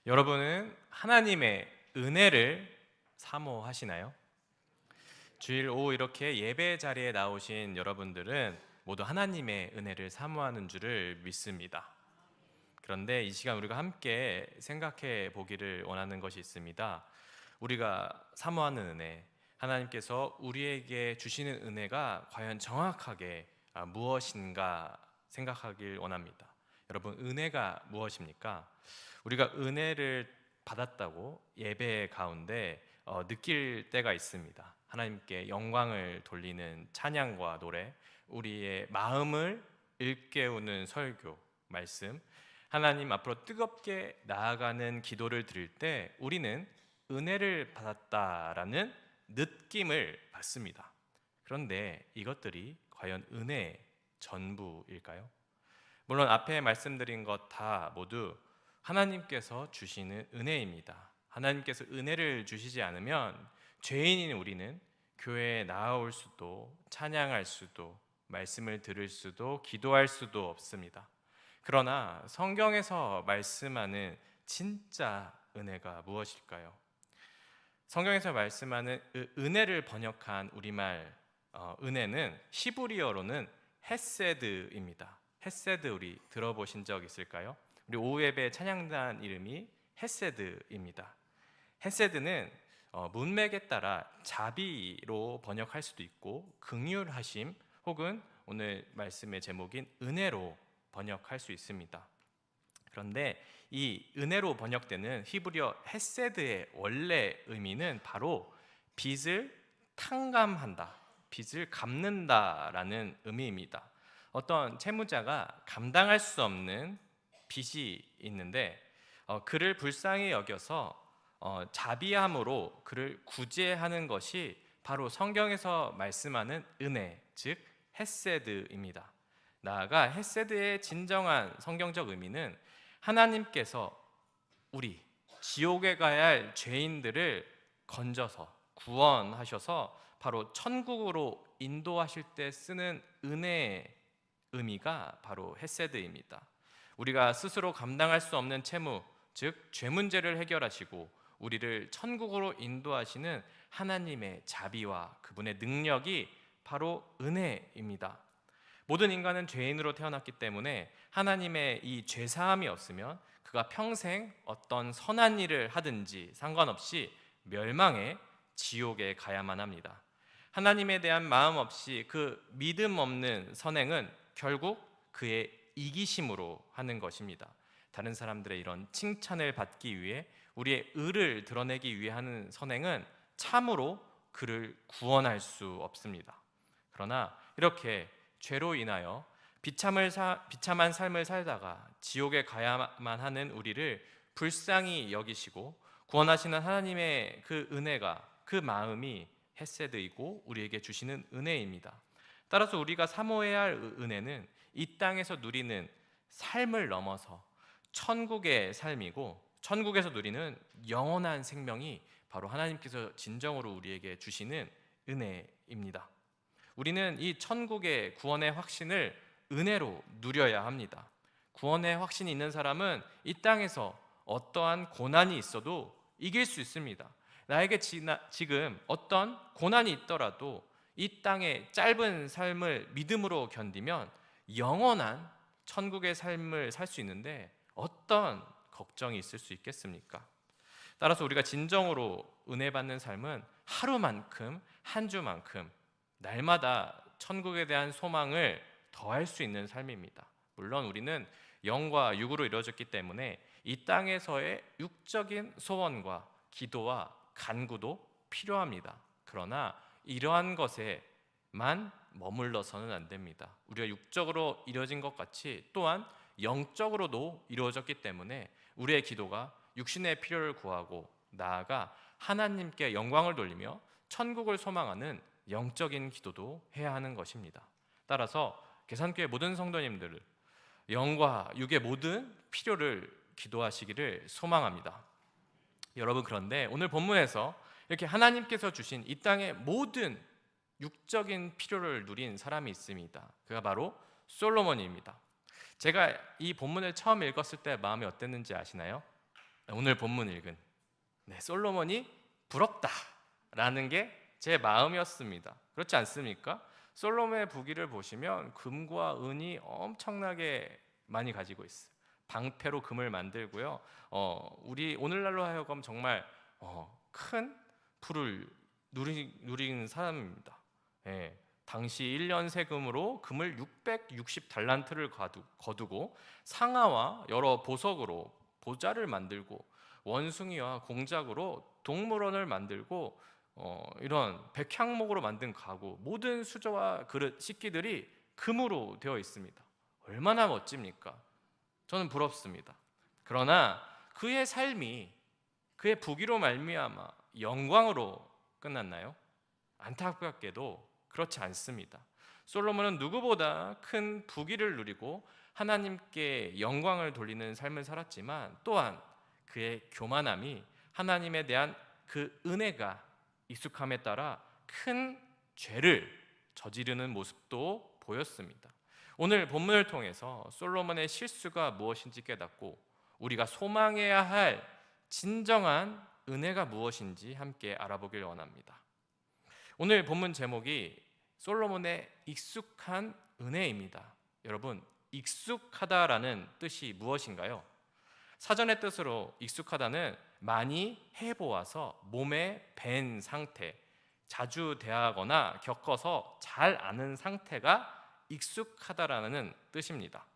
여러분은 하나님의 은혜를 사모하시나요? 주일 오후 이렇게 예배 자리에 나오신 여러분들은 모두 하나님의 은혜를 사모하는 줄을 믿습니다. 그런데 이 시간 우리가 함께 생각해 보기를 원하는 것이 있습니다. 우리가 사모하는 은혜, 하나님께서 우리에게 주시는 은혜가 과연 정확하게 무엇인가 생각하길 원합니다. 여러분, 은혜가 무엇입니까? 우리가 은혜를 받았다고 예배 가운데 느낄 때가 있습니다. 하나님께 영광을 돌리는 찬양과 노래, 우리의 마음을 일깨우는 설교, 말씀, 하나님 앞으로 뜨겁게 나아가는 기도를 드릴 때 우리는 은혜를 받았다라는 느낌을 받습니다. 그런데 이것들이 과연 은혜의 전부일까요? 물론 앞에 말씀드린 것 다 모두 하나님께서 주시는 은혜입니다. 하나님께서 은혜를 주시지 않으면 죄인인 우리는 교회에 나아올 수도, 찬양할 수도, 말씀을 들을 수도, 기도할 수도 없습니다. 그러나 성경에서 말씀하는 진짜 은혜가 무엇일까요? 성경에서 말씀하는 은혜를 번역한 우리말 은혜는 히브리어로는 헤세드입니다. 헤세드 우리 들어보신 적 있을까요? 우리 오후 예배 찬양단 이름이 헤세드입니다. 헤세드는 문맥에 따라 자비로 번역할 수도 있고 긍휼하심 혹은 오늘 말씀의 제목인 은혜로 번역할 수 있습니다. 그런데 이 은혜로 번역되는 히브리어 헤세드의 원래 의미는 바로 빚을 탕감한다, 빚을 갚는다라는 의미입니다. 어떤 채무자가 감당할 수 없는 빚이 있는데 그를 불쌍히 여겨서 자비함으로 그를 구제하는 것이 바로 성경에서 말씀하는 은혜, 즉 헤세드입니다. 나아가 헤세드의 진정한 성경적 의미는 하나님께서 우리 지옥에 가야 할 죄인들을 건져서 구원하셔서 바로 천국으로 인도하실 때 쓰는 은혜의 의미가 바로 헤세드입니다. 우리가 스스로 감당할 수 없는 채무, 즉 죄 문제를 해결하시고 우리를 천국으로 인도하시는 하나님의 자비와 그분의 능력이 바로 은혜입니다. 모든 인간은 죄인으로 태어났기 때문에 하나님의 이 죄사함이 없으면 그가 평생 어떤 선한 일을 하든지 상관없이 멸망해 지옥에 가야만 합니다. 하나님에 대한 마음 없이 그 믿음 없는 선행은 결국 그의 이기심으로 하는 것입니다. 다른 사람들의 이런 칭찬을 받기 위해 우리의 의를 드러내기 위해 하는 선행은 참으로 그를 구원할 수 없습니다. 그러나 이렇게 죄로 인하여 비참한 삶을 살다가 지옥에 가야만 하는 우리를 불쌍히 여기시고 구원하시는 하나님의 그 은혜가, 그 마음이 헤세드이고 우리에게 주시는 은혜입니다. 따라서 우리가 사모해야 할 은혜는 이 땅에서 누리는 삶을 넘어서 천국의 삶이고 천국에서 누리는 영원한 생명이 바로 하나님께서 진정으로 우리에게 주시는 은혜입니다. 우리는 이 천국의 구원의 확신을 은혜로 누려야 합니다. 구원의 확신이 있는 사람은 이 땅에서 어떠한 고난이 있어도 이길 수 있습니다. 나에게 지금 어떤 고난이 있더라도 이 땅의 짧은 삶을 믿음으로 견디면 영원한 천국의 삶을 살 수 있는데 어떤 걱정이 있을 수 있겠습니까? 따라서 우리가 진정으로 은혜 받는 삶은 하루만큼 한 주만큼 날마다 천국에 대한 소망을 더할 수 있는 삶입니다. 물론 우리는 영과 육으로 이루어졌기 때문에 이 땅에서의 육적인 소원과 기도와 간구도 필요합니다. 그러나 이러한 것에만 머물러서는 안 됩니다. 우리가 육적으로 이루어진 것 같이 또한 영적으로도 이루어졌기 때문에 우리의 기도가 육신의 필요를 구하고 나아가 하나님께 영광을 돌리며 천국을 소망하는 영적인 기도도 해야 하는 것입니다. 따라서 계산교회 모든 성도님들 영과 육의 모든 필요를 기도하시기를 소망합니다. 여러분, 그런데 오늘 본문에서 이렇게 하나님께서 주신 이 땅의 모든 육적인 필요를 누린 사람이 있습니다. 그가 바로 솔로몬입니다. 제가 이 본문을 처음 읽었을 때 마음이 어땠는지 아시나요? 오늘 본문 읽은 솔로몬이 부럽다라는 게 제 마음이었습니다. 그렇지 않습니까? 솔로몬의 부귀를 보시면 금과 은이 엄청나게 많이 가지고 있어요. 방패로 금을 만들고요. 우리 오늘날로 하여금 정말 큰 부를 누린 사람입니다. 예, 당시 1년 세금으로 금을 660달란트를 거두고 상아와 여러 보석으로 보좌를 만들고 원숭이와 공작으로 동물원을 만들고 이런 백향목으로 만든 가구, 모든 수저와 그릇, 식기들이 금으로 되어 있습니다. 얼마나 멋집니까? 저는 부럽습니다. 그러나 그의 삶이 그의 부귀로 말미암아 영광으로 끝났나요? 안타깝게도 그렇지 않습니다. 솔로몬은 누구보다 큰 부귀를 누리고 하나님께 영광을 돌리는 삶을 살았지만 또한 그의 교만함이 하나님에 대한 그 은혜가 익숙함에 따라 큰 죄를 저지르는 모습도 보였습니다. 오늘 본문을 통해서 솔로몬의 실수가 무엇인지 깨닫고 우리가 소망해야 할 진정한 은혜가 무엇인지 함께 알아보길 원합니다. 오늘 본문 제목이 솔로몬의 익숙한 은혜입니다. 여러분, 익숙하다라는 뜻이 무엇인가요? 사전의 뜻으로 익숙하다는 많이 해보아서 몸에 밴 상태, 자주 대하거나 겪어서 잘 아는 상태가 익숙하다라는 뜻입니다.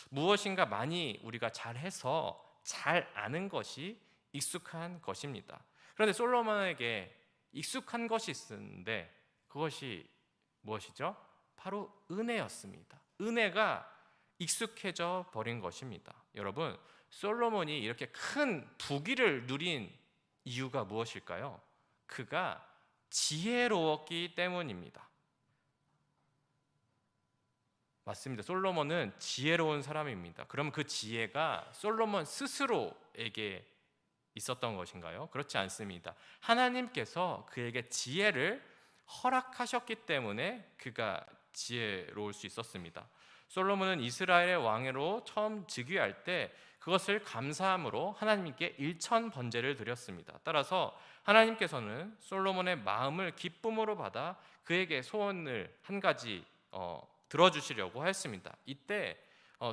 무엇인가 많이 우리가 잘해서 잘 아는 것이 익숙한 것입니다. 그런데 솔로몬에게 익숙한 것이 있었는데 그것이 무엇이죠? 바로 은혜였습니다. 은혜가 익숙해져 버린 것입니다. 여러분, 솔로몬이 이렇게 큰 부귀를 누린 이유가 무엇일까요? 그가 지혜로웠기 때문입니다. 맞습니다. 솔로몬은 지혜로운 사람입니다. 그럼 그 지혜가 솔로몬 스스로에게 있었던 것인가요? 그렇지 않습니다. 하나님께서 그에게 지혜를 허락하셨기 때문에 그가 지혜로울 수 있었습니다. 솔로몬은 이스라엘의 왕으로 처음 즉위할 때 그것을 감사함으로 하나님께 일천 번제를 드렸습니다. 따라서 하나님께서는 솔로몬의 마음을 기쁨으로 받아 그에게 소원을 한 가지 들어주시려고 했습니다. 이때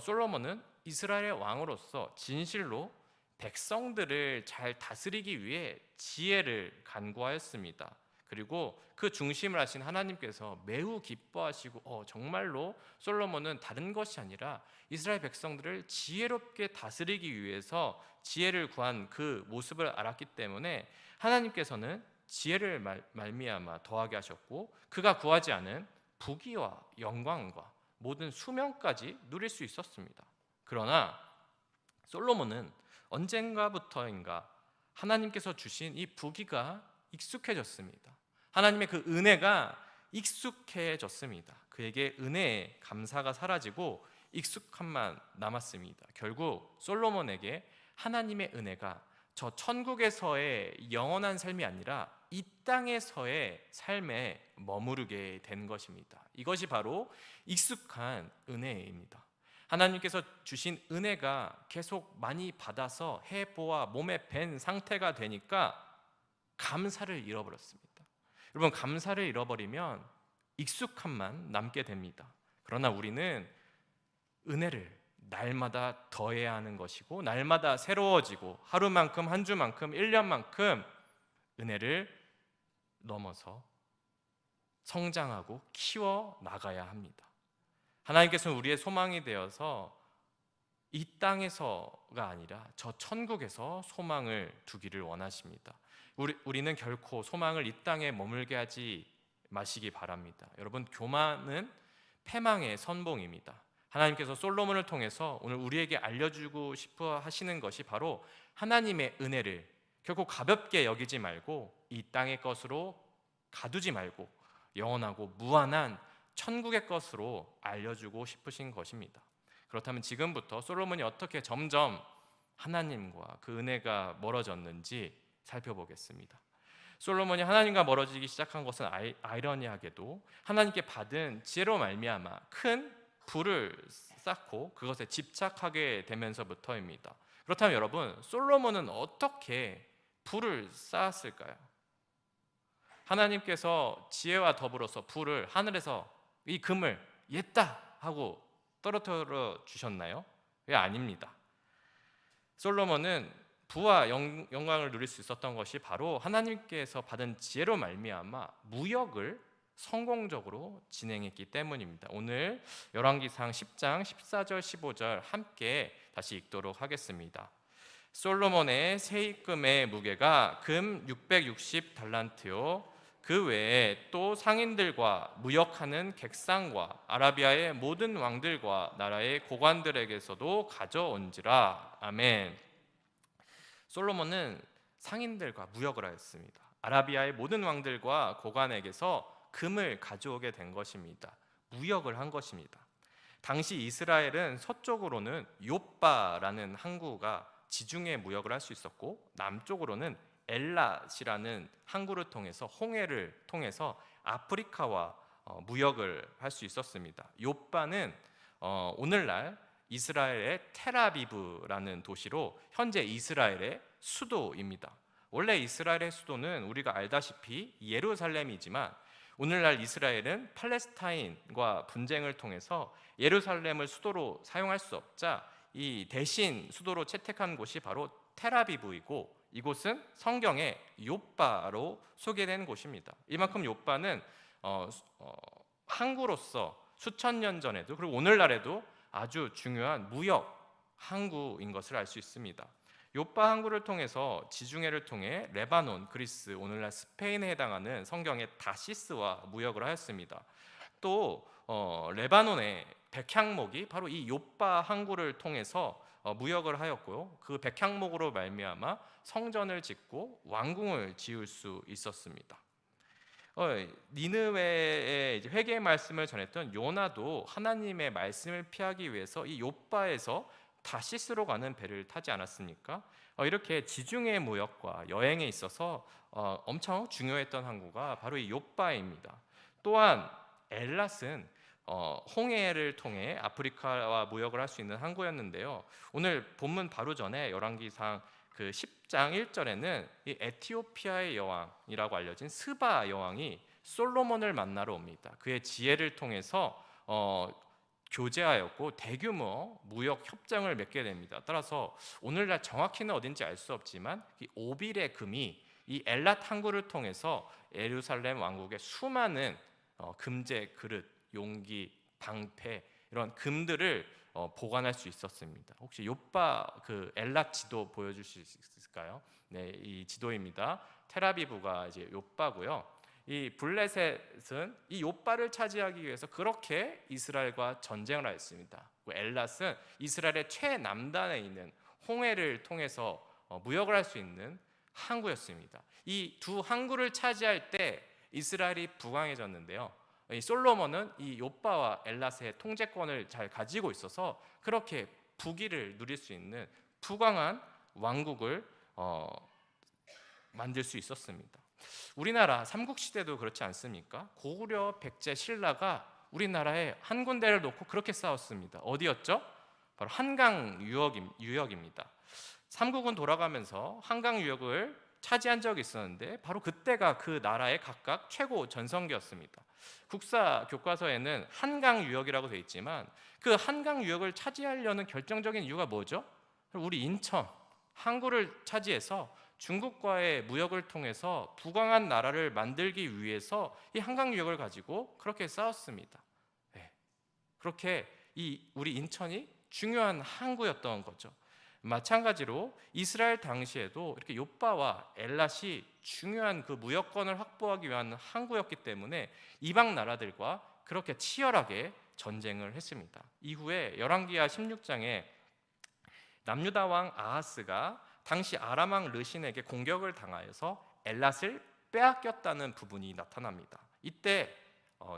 솔로몬은 이스라엘의 왕으로서 진실로 백성들을 잘 다스리기 위해 지혜를 간구하였습니다. 그리고 그 중심을 하신 하나님께서 매우 기뻐하시고 정말로 솔로몬은 다른 것이 아니라 이스라엘 백성들을 지혜롭게 다스리기 위해서 지혜를 구한 그 모습을 알았기 때문에 하나님께서는 지혜를 말미암아 더하게 하셨고 그가 구하지 않은 부귀와 영광과 모든 수명까지 누릴 수 있었습니다. 그러나 솔로몬은 언젠가부터인가 하나님께서 주신 이 부귀가 익숙해졌습니다. 하나님의 그 은혜가 익숙해졌습니다. 그에게 은혜의 감사가 사라지고 익숙함만 남았습니다. 결국 솔로몬에게 하나님의 은혜가 저 천국에서의 영원한 삶이 아니라 이 땅에서의 삶에 머무르게 된 것입니다. 이것이 바로 익숙한 은혜입니다. 하나님께서 주신 은혜가 계속 많이 받아서 해보아 몸에 밴 상태가 되니까 감사를 잃어버렸습니다. 여러분, 감사를 잃어버리면 익숙함만 남게 됩니다. 그러나 우리는 은혜를 날마다 더해야 하는 것이고 날마다 새로워지고 하루만큼 한 주만큼 1년만큼 은혜를 넘어서 성장하고 키워 나가야 합니다. 하나님께서는 우리의 소망이 되어서 이 땅에서가 아니라 저 천국에서 소망을 두기를 원하십니다. 우리는 결코 소망을 이 땅에 머물게 하지 마시기 바랍니다. 여러분, 교만은 패망의 선봉입니다. 하나님께서 솔로몬을 통해서 오늘 우리에게 알려주고 싶어 하시는 것이 바로 하나님의 은혜를 결코 가볍게 여기지 말고 이 땅의 것으로 가두지 말고 영원하고 무한한 천국의 것으로 알려주고 싶으신 것입니다. 그렇다면 지금부터 솔로몬이 어떻게 점점 하나님과 그 은혜가 멀어졌는지 살펴보겠습니다. 솔로몬이 하나님과 멀어지기 시작한 것은 아이러니하게도 하나님께 받은 지혜로 말미암아 큰 부를 쌓고 그것에 집착하게 되면서부터입니다. 그렇다면 여러분, 솔로몬은 어떻게 불을 쌓았을까요? 하나님께서 지혜와 더불어서 불을 하늘에서 이 금을 옜다 하고 떨어뜨려 주셨나요? 예, 아닙니다. 솔로몬은 부와 영광을 누릴 수 있었던 것이 바로 하나님께서 받은 지혜로 말미암아 무역을 성공적으로 진행했기 때문입니다. 오늘 열왕기상 10장 14절 15절 함께 다시 읽도록 하겠습니다. 솔로몬의 세입금의 무게가 금 660달란트요 그 외에 또 상인들과 무역하는 객상과 아라비아의 모든 왕들과 나라의 고관들에게서도 가져온지라. 아멘. 솔로몬은 상인들과 무역을 하였습니다. 아라비아의 모든 왕들과 고관에게서 금을 가져오게 된 것입니다. 무역을 한 것입니다. 당시 이스라엘은 서쪽으로는 욥바라는 항구가 지중해 무역을 할 수 있었고, 남쪽으로는 엘랏이라는 항구를 통해서 홍해를 통해서 아프리카와 무역을 할 수 있었습니다. 욥바는 오늘날 이스라엘의 텔아비브라는 도시로 현재 이스라엘의 수도입니다. 원래 이스라엘의 수도는 우리가 알다시피 예루살렘이지만 오늘날 이스라엘은 팔레스타인과 분쟁을 통해서 예루살렘을 수도로 사용할 수 없자 이 대신 수도로 채택한 곳이 바로 텔아비브이고, 이곳은 성경에 욥바로 소개된 곳입니다. 이만큼 욥바는 항구로서 수천 년 전에도 그리고 오늘날에도 아주 중요한 무역 항구인 것을 알 수 있습니다. 욥바 항구를 통해서 지중해를 통해 레바논, 그리스, 오늘날 스페인에 해당하는 성경의 다시스와 무역을 하였습니다. 또 레바논의 백향목이 바로 이 욥바 항구를 통해서 무역을 하였고요. 그 백향목으로 말미암아 성전을 짓고 왕궁을 지을 수 있었습니다. 니느웨의 회개의 말씀을 전했던 요나도 하나님의 말씀을 피하기 위해서 이 욥바에서 다시스로 가는 배를 타지 않았습니까? 이렇게 지중해 무역과 여행에 있어서 엄청 중요했던 항구가 바로 이 욥바입니다. 또한 엘랏은 홍해를 통해 아프리카와 무역을 할 수 있는 항구였는데요. 오늘 본문 바로 전에 열왕기상 그 10장 1절에는 이 에티오피아의 여왕이라고 알려진 스바 여왕이 솔로몬을 만나러 옵니다. 그의 지혜를 통해서 교제하였고 대규모 무역 협정을 맺게 됩니다. 따라서 오늘날 정확히는 어딘지 알 수 없지만 이 오빌의 금이 이 엘랏 항구를 통해서 예루살렘 왕국의 수많은 금제 그릇, 용기, 방패 이런 금들을 보관할 수 있었습니다. 혹시 욥바 그 엘랏 지도 보여줄 수 있을까요? 네, 이 지도입니다. 텔아비브가 이제 욥바고요. 이 블레셋은 이 욥바를 차지하기 위해서 그렇게 이스라엘과 전쟁을 하였습니다. 엘랏은 이스라엘의 최남단에 있는 홍해를 통해서 무역을 할 수 있는 항구였습니다. 이 두 항구를 차지할 때 이스라엘이 부강해졌는데요. 이 솔로몬은 이 욥바와 엘랏의 통제권을 잘 가지고 있어서 그렇게 부귀를 누릴 수 있는 부강한 왕국을 만들 수 있었습니다. 우리나라 삼국시대도 그렇지 않습니까? 고구려 백제 신라가 우리나라에 한 군데를 놓고 그렇게 싸웠습니다. 어디였죠? 바로 한강 유역입니다. 삼국은 돌아가면서 한강 유역을 차지한 적이 있었는데 바로 그때가 그 나라의 각각 최고 전성기였습니다. 국사 교과서에는 한강 유역이라고 되어 있지만 그 한강 유역을 차지하려는 결정적인 이유가 뭐죠? 우리 인천, 항구를 차지해서 중국과의 무역을 통해서 부강한 나라를 만들기 위해서 이 한강 유역을 가지고 그렇게 싸웠습니다. 네. 그렇게 우리 인천이 중요한 항구였던 거죠. 마찬가지로 이스라엘 당시에도 이렇게 욥바와 엘랏이 중요한 그 무역권을 확보하기 위한 항구였기 때문에 이방 나라들과 그렇게 치열하게 전쟁을 했습니다. 이후에 열왕기하 16장에 남유다 왕 아하스가 당시 아람 왕 르신에게 공격을 당하여서 엘랏을 빼앗겼다는 부분이 나타납니다. 이때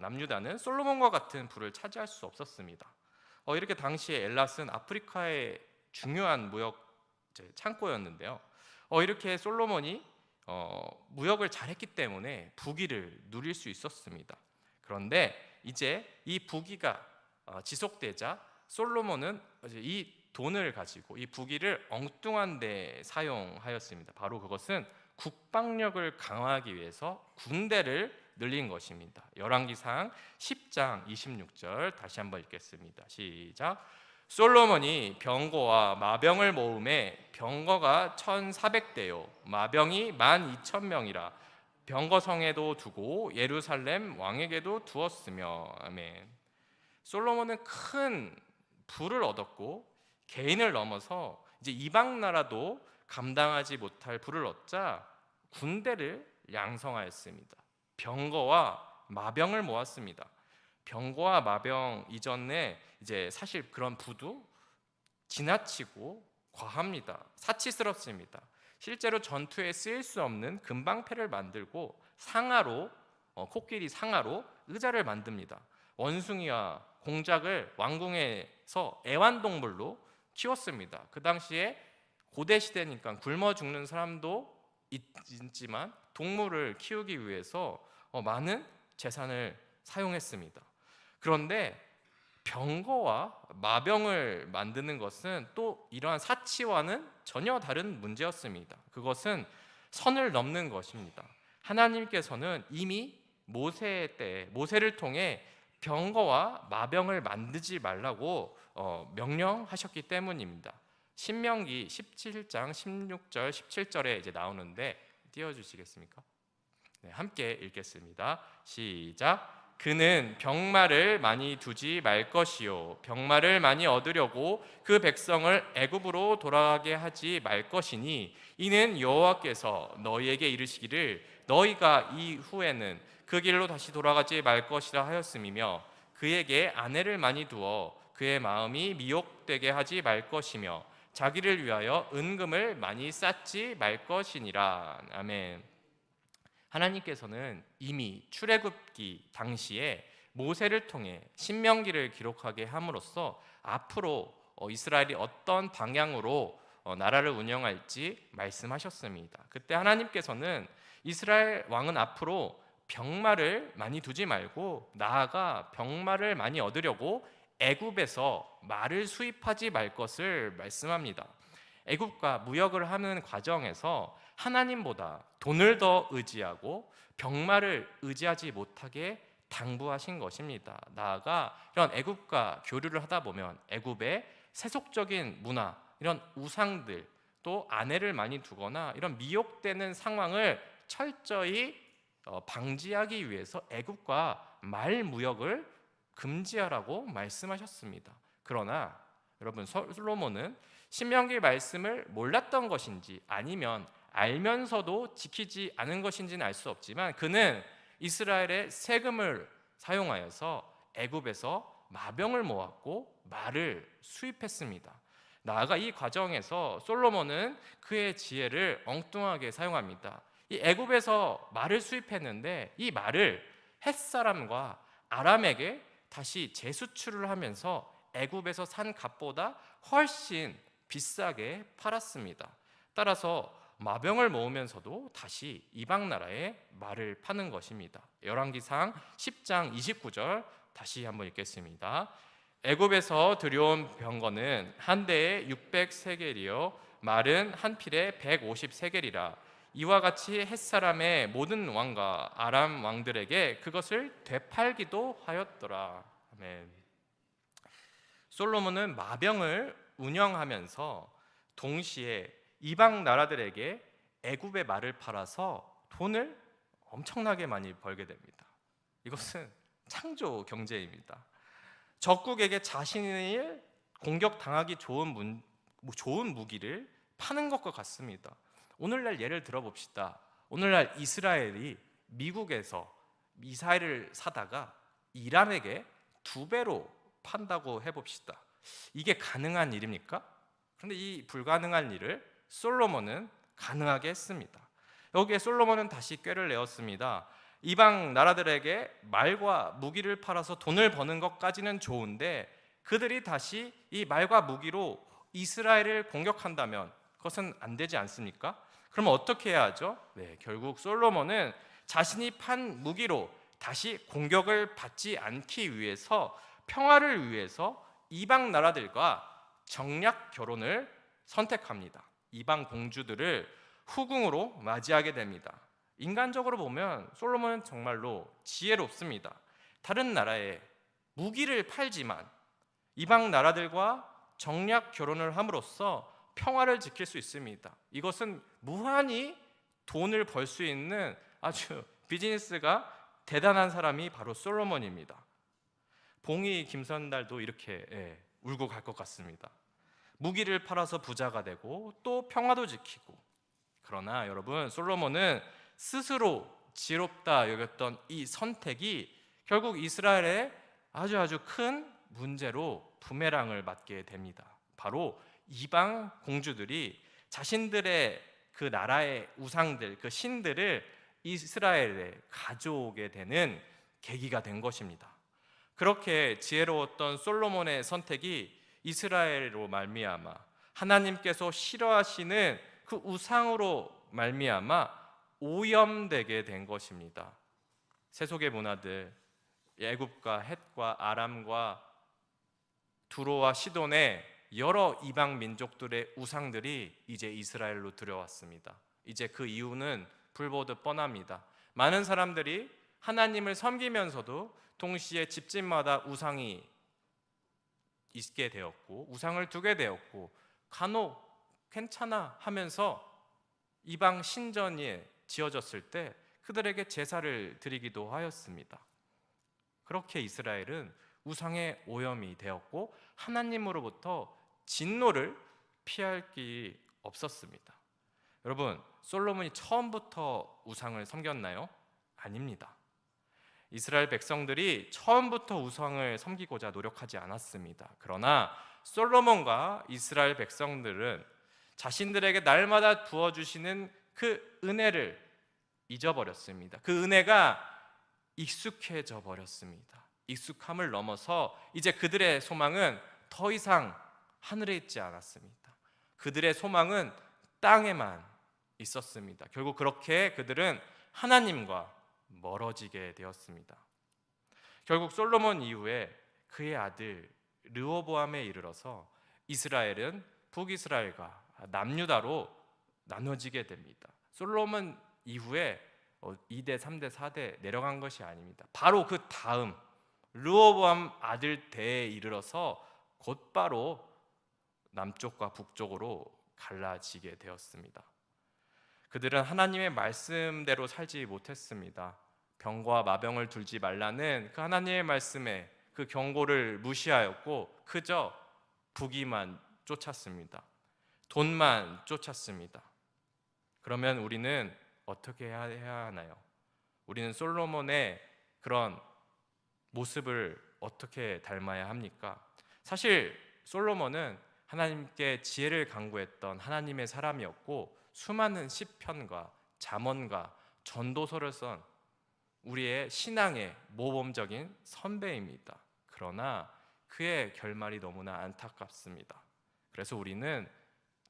남유다는 솔로몬과 같은 부를 차지할 수 없었습니다. 이렇게 당시에 엘랏은 아프리카의 중요한 무역 창고였는데요. 이렇게 솔로몬이 무역을 잘했기 때문에 부귀를 누릴 수 있었습니다. 그런데 이제 이 부귀가 지속되자 솔로몬은 이 돈을 가지고 이 부귀를 엉뚱한 데 사용하였습니다. 바로 그것은 국방력을 강화하기 위해서 군대를 늘린 것입니다. 열왕기상 10장 26절 다시 한번 읽겠습니다. 시작. 솔로몬이 병거와 마병을 모음에 병거가 1,400대요 마병이 12,000명이라 병거성에도 두고 예루살렘 왕에게도 두었으며. 아멘. 솔로몬은 큰 부를 얻었고 개인을 넘어서 이제 이방 나라도 감당하지 못할 부를 얻자 군대를 양성하였습니다. 병거와 마병을 모았습니다. 병거와 마병 이전에 이제 사실 그런 부도 지나치고 과합니다. 사치스럽습니다. 실제로 전투에 쓰일 수 없는 금방패를 만들고 상아로 코끼리 상아로 의자를 만듭니다. 원숭이와 공작을 왕궁에서 애완동물로 키웠습니다. 그 당시에 고대 시대니까 굶어 죽는 사람도 있지만 동물을 키우기 위해서 많은 재산을 사용했습니다. 그런데 병거와 마병을 만드는 것은 또 이러한 사치와는 전혀 다른 문제였습니다. 그것은 선을 넘는 것입니다. 하나님께서는 이미 모세 때 모세를 통해 병거와 마병을 만들지 말라고 명령하셨기 때문입니다. 신명기 17장 16절 17절에 이제 나오는데 띄워주시겠습니까? 네, 함께 읽겠습니다. 시작. 그는 병마를 많이 두지 말 것이요 병마를 많이 얻으려고 그 백성을 애굽으로 돌아가게 하지 말 것이니 이는 여호와께서 너희에게 이르시기를 너희가 이후에는 그 길로 다시 돌아가지 말 것이라 하였음이며 그에게 아내를 많이 두어 그의 마음이 미혹되게 하지 말 것이며 자기를 위하여 은금을 많이 쌓지 말 것이니라. 아멘. 하나님께서는 이미 출애굽기 당시에 모세를 통해 신명기를 기록하게 함으로써 앞으로 이스라엘이 어떤 방향으로 나라를 운영할지 말씀하셨습니다. 그때 하나님께서는 이스라엘 왕은 앞으로 병마를 많이 두지 말고 나아가 병마를 많이 얻으려고 애굽에서 말을 수입하지 말 것을 말씀합니다. 애굽과 무역을 하는 과정에서 하나님보다 돈을 더 의지하고 병마를 의지하지 못하게 당부하신 것입니다. 나아가 이런 애굽과 교류를 하다 보면 애굽의 세속적인 문화, 이런 우상들, 또 아내를 많이 두거나 이런 미혹되는 상황을 철저히 방지하기 위해서 애굽과 말 무역을 금지하라고 말씀하셨습니다. 그러나 여러분, 솔로몬은 신명기 말씀을 몰랐던 것인지 아니면 알면서도 지키지 않은 것인지는 알 수 없지만 그는 이스라엘의 세금을 사용하여서 애굽에서 마병을 모았고 말을 수입했습니다. 나아가 이 과정에서 솔로몬은 그의 지혜를 엉뚱하게 사용합니다. 이 애굽에서 말을 수입했는데 이 말을 햇사람과 아람에게 다시 재수출을 하면서 애굽에서 산 값보다 훨씬 비싸게 팔았습니다. 따라서 마병을 모으면서도 다시 이방 나라에 말을 파는 것입니다. 열왕기상 10장 29절 다시 한번 읽겠습니다. 애굽에서 들여온 병거는 한 대에 600세겔이요 말은 한 필에 150세겔이라 이와 같이 햇사람의 모든 왕과 아람 왕들에게 그것을 되팔기도 하였더라. 아멘. 솔로몬은 마병을 운영하면서 동시에 이방 나라들에게 애굽의 말을 팔아서 돈을 엄청나게 많이 벌게 됩니다. 이것은 창조 경제입니다. 적국에게 자신을 공격당하기 좋은 무기를 파는 것과 같습니다. 오늘날 예를 들어봅시다. 오늘날 이스라엘이 미국에서 미사일을 사다가 이란에게 2배로 판다고 해봅시다. 이게 가능한 일입니까? 그런데 이 불가능한 일을 솔로몬은 가능하게 했습니다. 여기에 솔로몬은 다시 꾀를 내었습니다. 이방 나라들에게 말과 무기를 팔아서 돈을 버는 것까지는 좋은데 그들이 다시 이 말과 무기로 이스라엘을 공격한다면 그것은 안 되지 않습니까? 그럼 어떻게 해야 하죠? 결국 솔로몬은 자신이 판 무기로 다시 공격을 받지 않기 위해서 평화를 위해서 이방 나라들과 정략 결혼을 선택합니다. 이방 공주들을 후궁으로 맞이하게 됩니다. 인간적으로 보면 솔로몬은 정말로 지혜롭습니다. 다른 나라에 무기를 팔지만 이방 나라들과 정략 결혼을 함으로써 평화를 지킬 수 있습니다. 이것은 무한히 돈을 벌 수 있는 아주 비즈니스가 대단한 사람이 바로 솔로몬입니다. 봉이 김선달도 이렇게 울고 갈 것 같습니다. 무기를 팔아서 부자가 되고 또 평화도 지키고. 그러나 여러분, 솔로몬은 스스로 지혜롭다 여겼던 이 선택이 결국 이스라엘의 아주 큰 문제로 부메랑을 맞게 됩니다. 바로 이방 공주들이 자신들의 그 나라의 우상들, 그 신들을 이스라엘에 가져오게 되는 계기가 된 것입니다. 그렇게 지혜로웠던 솔로몬의 선택이 이스라엘로 말미암아 하나님께서 싫어하시는 그 우상으로 말미암아 오염되게 된 것입니다. 세속의 문화들, 애굽과 헷과 아람과 두로와 시돈의 여러 이방 민족들의 우상들이 이제 이스라엘로 들어왔습니다. 이제 그 이유는 불보듯 뻔합니다. 많은 사람들이 하나님을 섬기면서도 동시에 집집마다 우상이 있게 되었고 우상을 두게 되었고 간혹 괜찮아 하면서 이방 신전이 지어졌을 때 그들에게 제사를 드리기도 하였습니다. 그렇게 이스라엘은 우상의 오염이 되었고 하나님으로부터 진노를 피할 길이 없었습니다. 여러분, 솔로몬이 처음부터 우상을 섬겼나요? 아닙니다. 이스라엘 백성들이 처음부터 우상을 섬기고자 노력하지 않았습니다. 그러나 솔로몬과 이스라엘 백성들은 자신들에게 날마다 부어주시는 그 은혜를 잊어버렸습니다. 그 은혜가 익숙해져 버렸습니다. 익숙함을 넘어서 이제 그들의 소망은 더 이상 하늘에 있지 않았습니다. 그들의 소망은 땅에만 있었습니다. 결국 그렇게 그들은 하나님과 멀어지게 되었습니다. 결국 솔로몬 이후에 그의 아들 르호보암에 이르러서 이스라엘은 북이스라엘과 남유다로 나눠지게 됩니다. 솔로몬 이후에 2대, 3대, 4대 내려간 것이 아닙니다. 바로 그 다음 르호보암 아들 때에 이르러서 곧바로 남쪽과 북쪽으로 갈라지게 되었습니다. 그들은 하나님의 말씀대로 살지 못했습니다. 병과 마병을 둘지 말라는 그 하나님의 말씀에 그 경고를 무시하였고 그저 부귀만 쫓았습니다. 돈만 쫓았습니다. 그러면 우리는 어떻게 해야 하나요? 우리는 솔로몬의 그런 모습을 어떻게 닮아야 합니까? 사실 솔로몬은 하나님께 지혜를 간구했던 하나님의 사람이었고 수많은 시편과 잠언과 전도서를 쓴 우리의 신앙의 모범적인 선배입니다. 그러나 그의 결말이 너무나 안타깝습니다. 그래서 우리는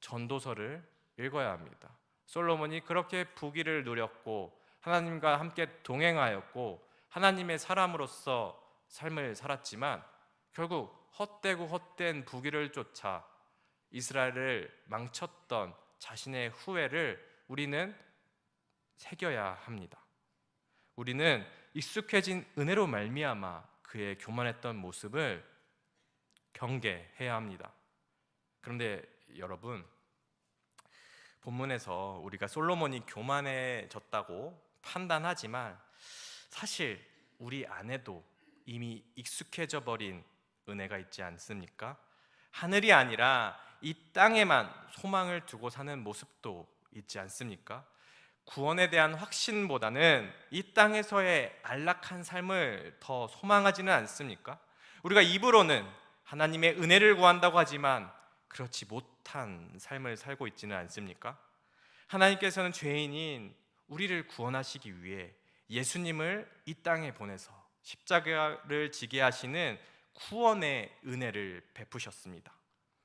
전도서를 읽어야 합니다. 솔로몬이 그렇게 부귀를 누렸고 하나님과 함께 동행하였고 하나님의 사람으로서 삶을 살았지만 결국 헛되고 헛된 부귀를 쫓아 이스라엘을 망쳤던 자신의 후회를 우리는 새겨야 합니다. 우리는 익숙해진 은혜로 말미암아 그의 교만했던 모습을 경계해야 합니다. 그런데 여러분, 본문에서 우리가 솔로몬이 교만해졌다고 판단하지만 사실 우리 안에도 이미 익숙해져 버린 은혜가 있지 않습니까? 하늘이 아니라 이 땅에만 소망을 두고 사는 모습도 있지 않습니까? 구원에 대한 확신보다는 이 땅에서의 안락한 삶을 더 소망하지는 않습니까? 우리가 입으로는 하나님의 은혜를 구한다고 하지만 그렇지 못한 삶을 살고 있지는 않습니까? 하나님께서는 죄인인 우리를 구원하시기 위해 예수님을 이 땅에 보내서 십자가를 지게 하시는 구원의 은혜를 베푸셨습니다.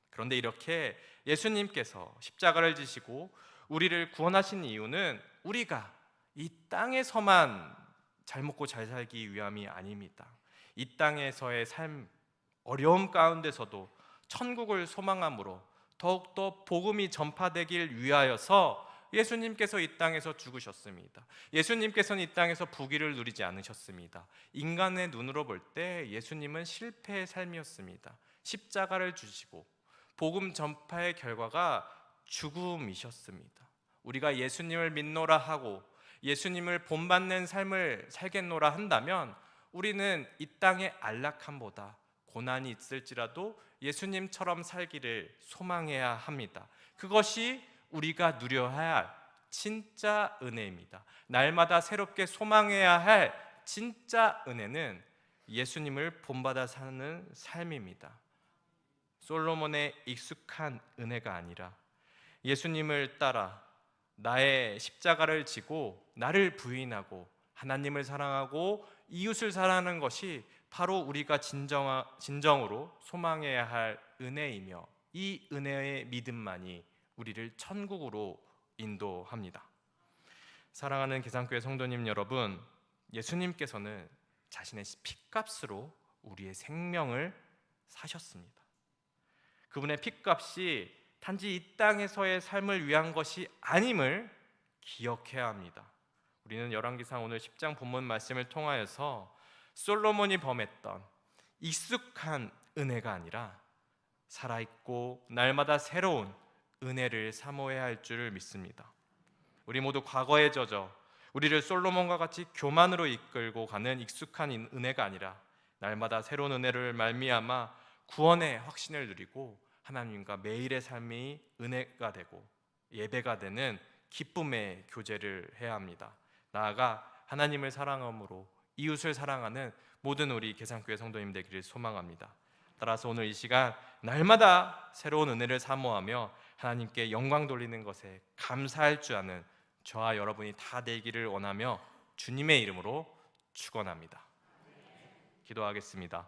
그런데 이렇게 예수님께서 십자가를 지시고 우리를 구원하신 이유는 우리가 이 땅에서만 잘 먹고 잘 살기 위함이 아닙니다. 이 땅에서의 삶, 어려움 가운데서도 천국을 소망함으로 더욱더 복음이 전파되길 위하여서 예수님께서 이 땅에서 죽으셨습니다. 예수님께서는 이 땅에서 부귀를 누리지 않으셨습니다. 인간의 눈으로 볼 때 예수님은 실패의 삶이었습니다. 십자가를 주시고 복음 전파의 결과가 죽음이셨습니다. 우리가 예수님을 믿노라 하고 예수님을 본받는 삶을 살겠노라 한다면 우리는 이 땅의 안락함보다 고난이 있을지라도 예수님처럼 살기를 소망해야 합니다. 그것이 우리가 누려야 할 진짜 은혜입니다. 날마다 새롭게 소망해야 할 진짜 은혜는 예수님을 본받아 사는 삶입니다. 솔로몬의 익숙한 은혜가 아니라 예수님을 따라 나의 십자가를 지고 나를 부인하고 하나님을 사랑하고 이웃을 사랑하는 것이 바로 우리가 진정으로 소망해야 할 은혜이며 이 은혜의 믿음만이 우리를 천국으로 인도합니다. 사랑하는 계산교회 성도님 여러분, 예수님께서는 자신의 핏값으로 우리의 생명을 사셨습니다. 그분의 핏값이 단지 이 땅에서의 삶을 위한 것이 아님을 기억해야 합니다. 우리는 열왕기상 오늘 10장 본문 말씀을 통하여서 솔로몬이 범했던 익숙한 은혜가 아니라 살아있고 날마다 새로운 은혜를 사모해야 할 줄을 믿습니다. 우리 모두 과거에 젖어 우리를 솔로몬과 같이 교만으로 이끌고 가는 익숙한 은혜가 아니라 날마다 새로운 은혜를 말미암아 구원의 확신을 누리고 하나님과 매일의 삶이 은혜가 되고 예배가 되는 기쁨의 교제를 해야 합니다. 나아가 하나님을 사랑함으로 이웃을 사랑하는 모든 우리 계산교회 성도님 되기를 소망합니다. 따라서 오늘 이 시간 날마다 새로운 은혜를 사모하며 하나님께 영광 돌리는 것에 감사할 줄 아는 저와 여러분이 다 되기를 원하며 주님의 이름으로 축원합니다. 기도하겠습니다.